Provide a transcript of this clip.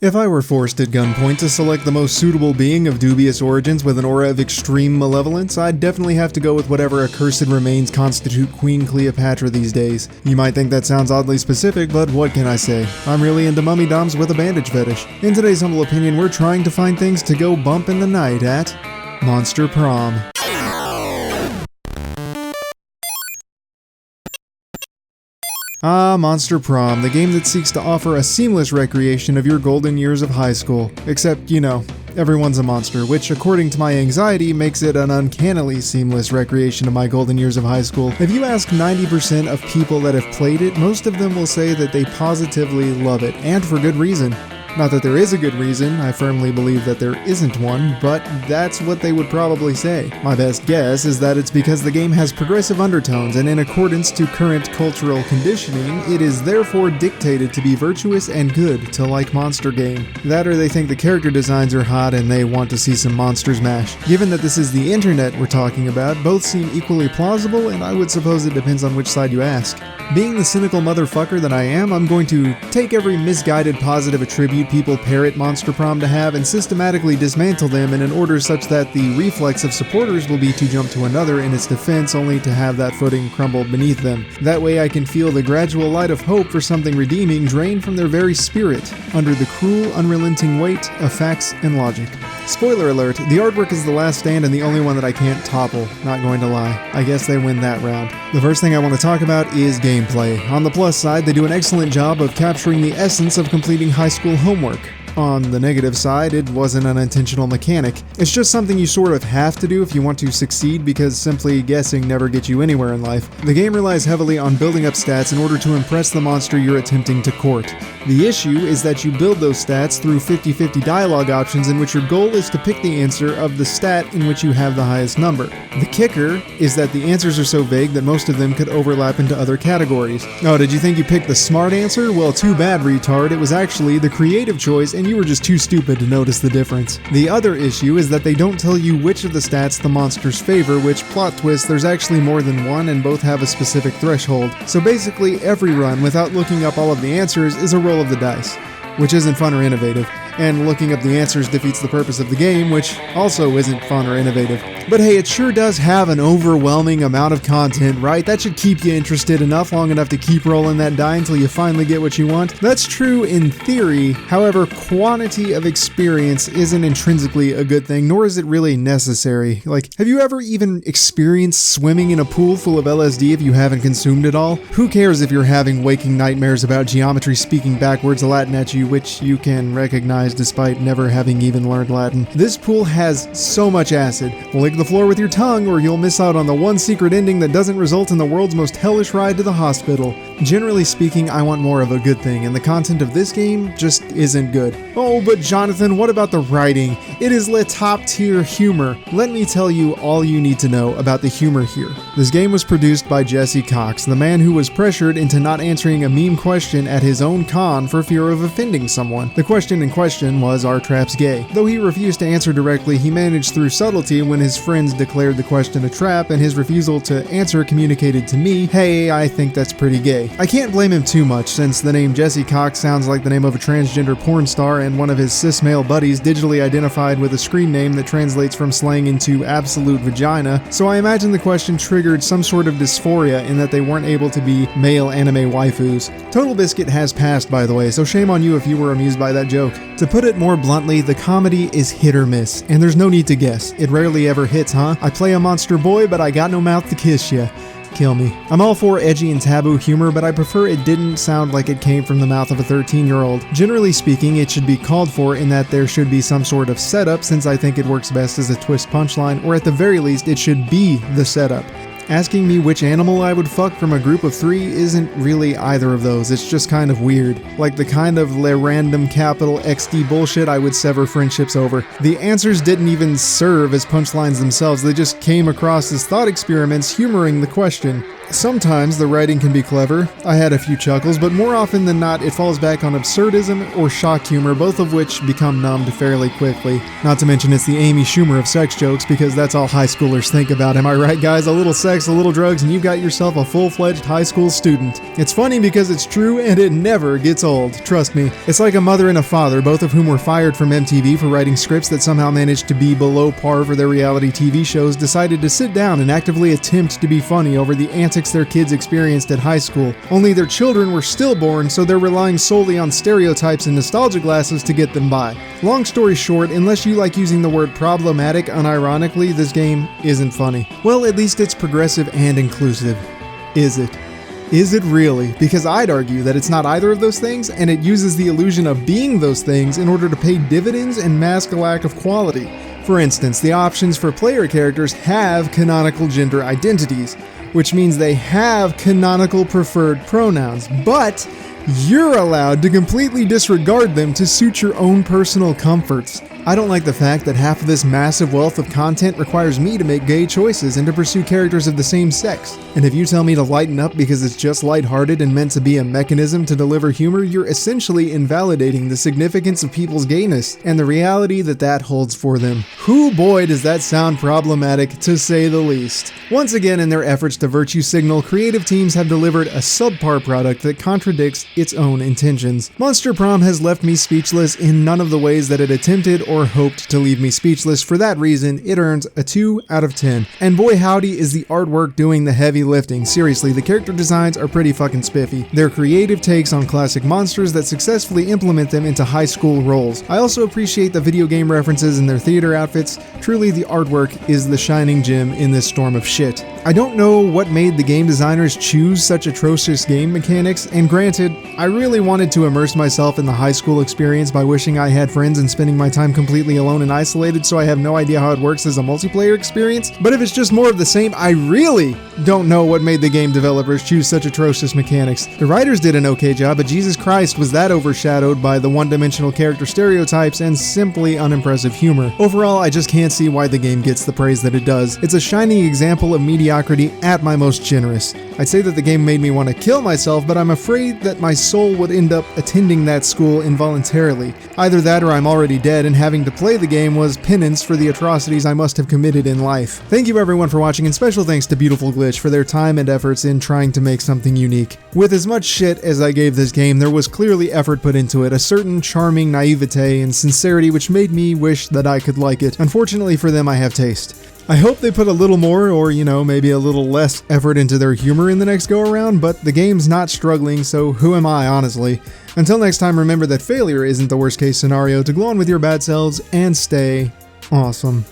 If I were forced at gunpoint to select the most suitable being of dubious origins with an aura of extreme malevolence, I'd definitely have to go with whatever accursed remains constitute Queen Cleopatra these days. You might think that sounds oddly specific, but what can I say? I'm really into mummy doms with a bandage fetish. In today's humble opinion, we're trying to find things to go bump in the night at Monster Prom. Ah, Monster Prom, the game that seeks to offer a seamless recreation of your golden years of high school. Except, you know, everyone's a monster, which, according to my anxiety, makes it an uncannily seamless recreation of my golden years of high school. If you ask 90% of people that have played it, most of them will say that they positively love it, and for good reason. Not that there is a good reason, I firmly believe that there isn't one, but that's what they would probably say. My best guess is that it's because the game has progressive undertones, and in accordance to current cultural conditioning, it is therefore dictated to be virtuous and good to like monster game. That or they think the character designs are hot and they want to see some monsters mash. Given that this is the internet we're talking about, both seem equally plausible, and I would suppose it depends on which side you ask. Being the cynical motherfucker that I am, I'm going to take every misguided positive attribute people parrot Monster Prom to have and systematically dismantle them in an order such that the reflex of supporters will be to jump to another in its defense only to have that footing crumble beneath them. That way I can feel the gradual light of hope for something redeeming drain from their very spirit under the cruel, unrelenting weight of facts and logic. Spoiler alert, the artwork is the last stand and the only one that I can't topple, not going to lie. I guess they win that round. The first thing I want to talk about is gameplay. On the plus side, they do an excellent job of capturing the essence of completing high school homework. On the negative side, it wasn't an intentional mechanic. It's just something you sort of have to do if you want to succeed because simply guessing never gets you anywhere in life. The game relies heavily on building up stats in order to impress the monster you're attempting to court. The issue is that you build those stats through 50-50 dialogue options in which your goal is to pick the answer of the stat in which you have the highest number. The kicker is that the answers are so vague that most of them could overlap into other categories. Oh, did you think you picked the smart answer? Well, too bad, retard. It was actually the creative choice and you were just too stupid to notice the difference. The other issue is that they don't tell you which of the stats the monsters favor, which, plot twist, there's actually more than one and both have a specific threshold. So basically every run, without looking up all of the answers, is a roll of the dice, which isn't fun or innovative. And looking up the answers defeats the purpose of the game, which also isn't fun or innovative. But hey, it sure does have an overwhelming amount of content, right? That should keep you interested long enough to keep rolling that die until you finally get what you want. That's true in theory, however, quantity of experience isn't intrinsically a good thing, nor is it really necessary. Like, have you ever even experienced swimming in a pool full of LSD if you haven't consumed it all? Who cares if you're having waking nightmares about geometry speaking backwards Latin at you, which you can recognize despite never having even learned Latin. This pool has so much acid. Lick the floor with your tongue or you'll miss out on the one secret ending that doesn't result in the world's most hellish ride to the hospital. Generally speaking, I want more of a good thing, and the content of this game just isn't good. Oh, but Jonathan, what about the writing? It is top tier humor. Let me tell you all you need to know about the humor here. This game was produced by Jesse Cox, the man who was pressured into not answering a meme question at his own con for fear of offending someone. The question in question was, are traps gay? Though he refused to answer directly, he managed through subtlety when his friends declared the question a trap, and his refusal to answer communicated to me, hey, I think that's pretty gay. I can't blame him too much, since the name Jesse Cox sounds like the name of a transgender porn star, and one of his cis male buddies digitally identified with a screen name that translates from slang into absolute vagina, so I imagine the question triggered some sort of dysphoria in that they weren't able to be male anime waifus. Total Biscuit has passed, by the way, so shame on you if you were amused by that joke. To put it more bluntly, the comedy is hit or miss, and there's no need to guess. It rarely ever hits, huh? I play a monster boy, but I got no mouth to kiss ya. Kill me. I'm all for edgy and taboo humor, but I prefer it didn't sound like it came from the mouth of a 13-year-old. Generally speaking, it should be called for in that there should be some sort of setup, since I think it works best as a twist punchline, or at the very least, it should be the setup. Asking me which animal I would fuck from a group of 3 isn't really either of those, it's just kind of weird. Like the kind of random capital XD bullshit I would sever friendships over. The answers didn't even serve as punchlines themselves, they just came across as thought experiments humoring the question. Sometimes the writing can be clever. I had a few chuckles, but more often than not, it falls back on absurdism or shock humor, both of which become numbed fairly quickly. Not to mention it's the Amy Schumer of sex jokes, because that's all high schoolers think about, am I right guys? A little sex, a little drugs, and you've got yourself a full-fledged high school student. It's funny because it's true and it never gets old, trust me. It's like a mother and a father, both of whom were fired from MTV for writing scripts that somehow managed to be below par for their reality TV shows, decided to sit down and actively attempt to be funny over the antics their kids experienced at high school. Only their children were stillborn, so they're relying solely on stereotypes and nostalgia glasses to get them by. Long story short, unless you like using the word problematic unironically, this game isn't funny. Well, at least it's progressive and inclusive. Is it? Is it really? Because I'd argue that it's not either of those things, and it uses the illusion of being those things in order to pay dividends and mask a lack of quality. For instance, the options for player characters have canonical gender identities, which means they have canonical preferred pronouns, but you're allowed to completely disregard them to suit your own personal comforts. I don't like the fact that half of this massive wealth of content requires me to make gay choices and to pursue characters of the same sex. And if you tell me to lighten up because it's just lighthearted and meant to be a mechanism to deliver humor, you're essentially invalidating the significance of people's gayness and the reality that that holds for them. Whoo boy does that sound problematic, to say the least. Once again, in their efforts to virtue signal, creative teams have delivered a subpar product that contradicts its own intentions. Monster Prom has left me speechless in none of the ways that it attempted or hoped to leave me speechless. For that reason, it earns a 2 out of 10. And boy howdy is the artwork doing the heavy lifting. Seriously, the character designs are pretty fucking spiffy. They're creative takes on classic monsters that successfully implement them into high school roles. I also appreciate the video game references in their theater outfits. Truly, the artwork is the shining gem in this storm of shit. I don't know what made the game designers choose such atrocious game mechanics, and granted, I really wanted to immerse myself in the high school experience by wishing I had friends and spending my time completely alone and isolated, so I have no idea how it works as a multiplayer experience. But if it's just more of the same, I really don't know what made the game developers choose such atrocious mechanics. The writers did an okay job, but Jesus Christ was that overshadowed by the one-dimensional character stereotypes and simply unimpressive humor. Overall, I just can't see why the game gets the praise that it does. It's a shining example of mediocrity at my most generous. I'd say that the game made me want to kill myself, but I'm afraid that my soul would end up attending that school involuntarily. Either that or I'm already dead and having to play the game was penance for the atrocities I must have committed in life. Thank you everyone for watching, and special thanks to Beautiful Glitch for their time and efforts in trying to make something unique. With as much shit as I gave this game, there was clearly effort put into it, a certain charming naivete and sincerity which made me wish that I could like it. Unfortunately for them, I have taste. I hope they put a little more, or maybe a little less effort into their humor in the next go around, but the game's not struggling, so who am I, honestly? Until next time, remember that failure isn't the worst case scenario. To glow on with your bad selves and stay awesome.